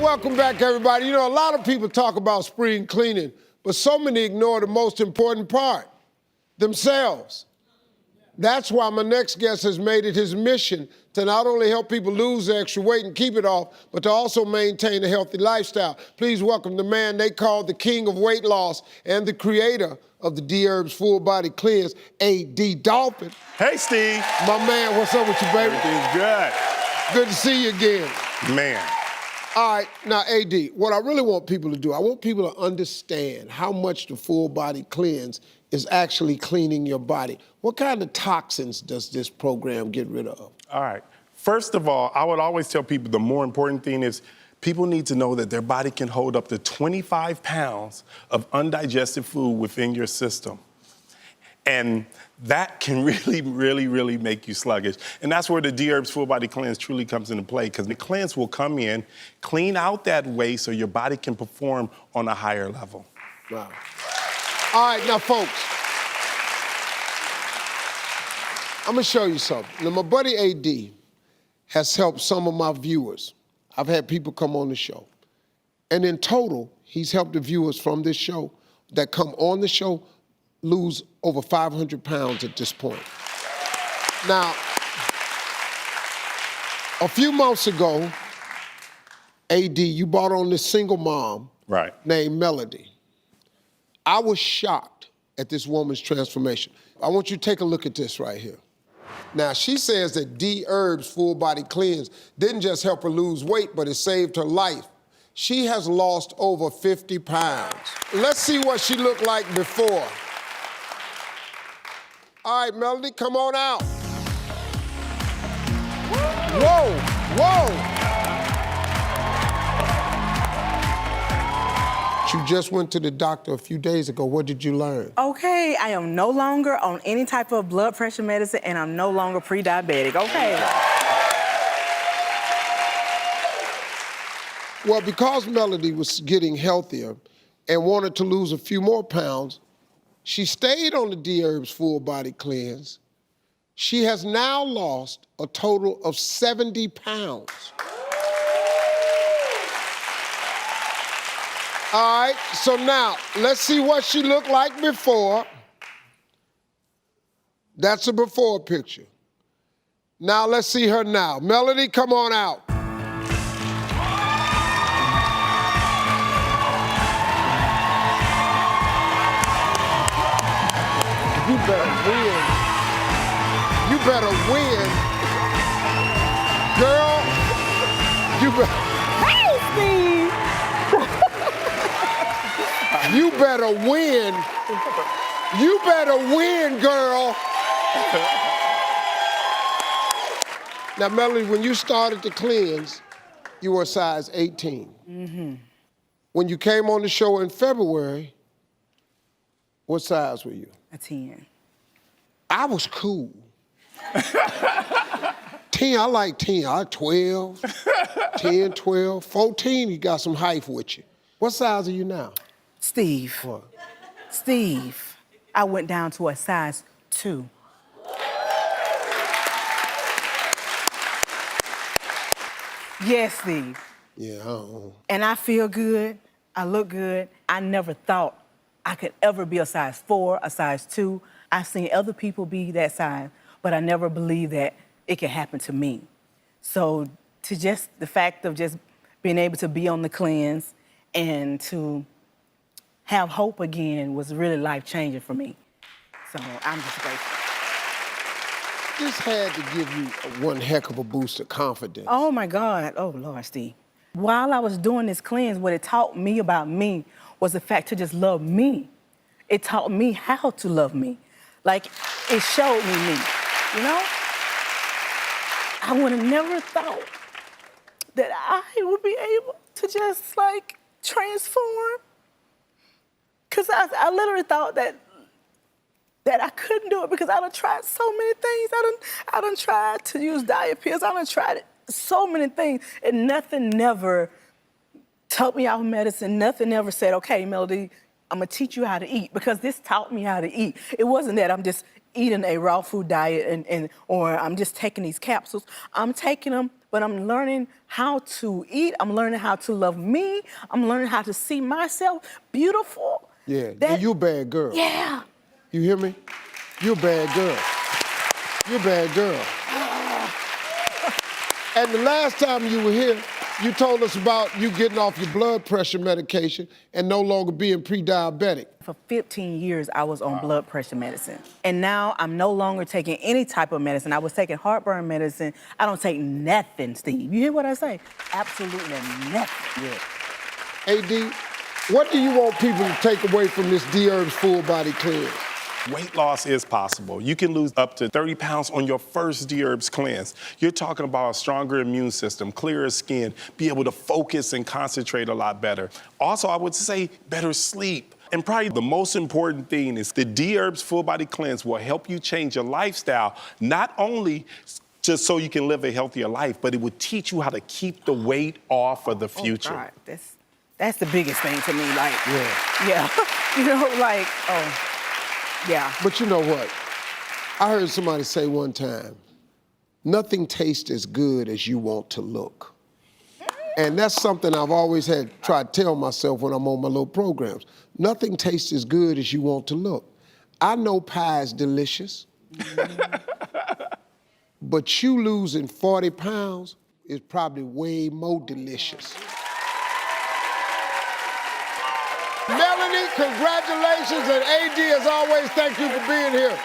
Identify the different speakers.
Speaker 1: welcome back, everybody. You know, a lot of people talk about spring cleaning, but so many ignore the most important part, themselves. That's why my next guest has made it his mission to not only help people lose the extra weight and keep it off, but to also maintain a healthy lifestyle. Please welcome the man they call the king of weight loss and the creator of the Dherbs Full Body Cleanse, A.D. Dolphin.
Speaker 2: Hey, Steve.
Speaker 1: My man, what's up with you, baby?
Speaker 2: Everything's good.
Speaker 1: Good to see you again.
Speaker 2: Man.
Speaker 1: All right, now, A.D., what I really want people to do, I want people to understand how much the Full Body Cleanse is actually cleaning your body. What kind of toxins does this program get rid of?
Speaker 2: All right. First of all, I would always tell people the more important thing is people need to know that their body can hold up to 25 pounds of undigested food within your system. And that can really make you sluggish. And that's where the Dherbs Full Body Cleanse truly comes into play, because the cleanse will come in, clean out that waste so your body can perform on a higher level.
Speaker 1: Wow. All right, now, folks, I'm gonna show you something. Now, my buddy A.D. has helped some of my viewers. I've had people come on the show. And in total, he's helped the viewers from this show that come on the show lose over 500 pounds at this point. Now, a few months ago, A.D., you brought on this single mom named Melody. I was shocked at this woman's transformation. I want you to take a look at this right here. Now, she says that Dherbs Full Body Cleanse didn't just help her lose weight, but it saved her life. She has lost over 50 pounds. Let's see what she looked like before. All right, Melody, come on out. Whoa, whoa. You just went to the doctor a few days ago. What did you learn?
Speaker 3: Okay, I am no longer on any type of blood pressure medicine, and I'm no longer pre-diabetic, okay?
Speaker 1: Well, because Melody was getting healthier and wanted to lose a few more pounds, she stayed on the Dherbs Full Body Cleanse. She has now lost a total of 70 pounds. All right, so now, let's see what she looked like before. That's a before picture. Now let's see her now. Melody, come on out. You better win. You better win. Girl, you better.
Speaker 3: Hey, Steve!
Speaker 1: You better win. You better win, girl. Now, Melody, when you started to cleanse, you were a size 18.
Speaker 3: Mm-hmm.
Speaker 1: When you came on the show in February, what size were you?
Speaker 3: A 10.
Speaker 1: I was cool. 10, I like 10. I like 12, 10, 12. 14, you got some height with you. What size are you now?
Speaker 3: Steve.
Speaker 1: What?
Speaker 3: Steve, I went down to a size 2. Yes, Steve.
Speaker 1: Yeah, I don't know.
Speaker 3: And I feel good, I look good. I never thought I could ever be a size 4, a size 2. I've seen other people be that size, but I never believed that it could happen to me. So to just the fact of just being able to be on the cleanse and to have hope again was really life-changing for me. So I'm just grateful.
Speaker 1: This had to give you one heck of a boost of confidence.
Speaker 3: Oh my God, oh Lord, Steve. While I was doing this cleanse, what it taught me about me was the fact to just love me. It taught me how to love me. Like, it showed me, you know? I would have never thought that I would be able to just, like, transform. Because I literally thought that I couldn't do it because I done tried so many things. I done tried to use diet pills. I done tried so many things. And nothing never took me off medicine. Nothing never said, okay, Melody, I'm gonna teach you how to eat, because this taught me how to eat. It wasn't that I'm just eating a raw food diet or I'm just taking these capsules. I'm taking them but I'm learning how to eat. I'm learning how to love me. I'm learning how to see myself beautiful.
Speaker 1: Yeah, you a bad girl.
Speaker 3: Yeah.
Speaker 1: You hear me? You're a bad girl. You're a bad girl. And the last time you were here, you told us about you getting off your blood pressure medication and no longer being pre-diabetic.
Speaker 3: For 15 years, I was on blood pressure medicine. And now I'm no longer taking any type of medicine. I was taking heartburn medicine. I don't take nothing, Steve. You hear what I say? Absolutely nothing.
Speaker 1: Yeah. AD, what do you want people to take away from this Dherbs full body cleanse?
Speaker 2: Weight loss is possible. You can lose up to 30 pounds on your first Dherbs cleanse. You're talking about a stronger immune system, clearer skin, be able to focus and concentrate a lot better. Also, I would say better sleep. And probably the most important thing is the Dherbs full body cleanse will help you change your lifestyle, not only just so you can live a healthier life, but it will teach you how to keep the weight off for the future.
Speaker 3: Oh, God. That's the biggest thing to me. Like, yeah. You know, like, oh. Yeah.
Speaker 1: But you know what? I heard somebody say one time, nothing tastes as good as you want to look. And that's something I've always had tried to tell myself when I'm on my little programs. Nothing tastes as good as you want to look. I know pie is delicious, but you losing 40 pounds is probably way more delicious. Melanie, congratulations, and AD, as always, thank you for being here.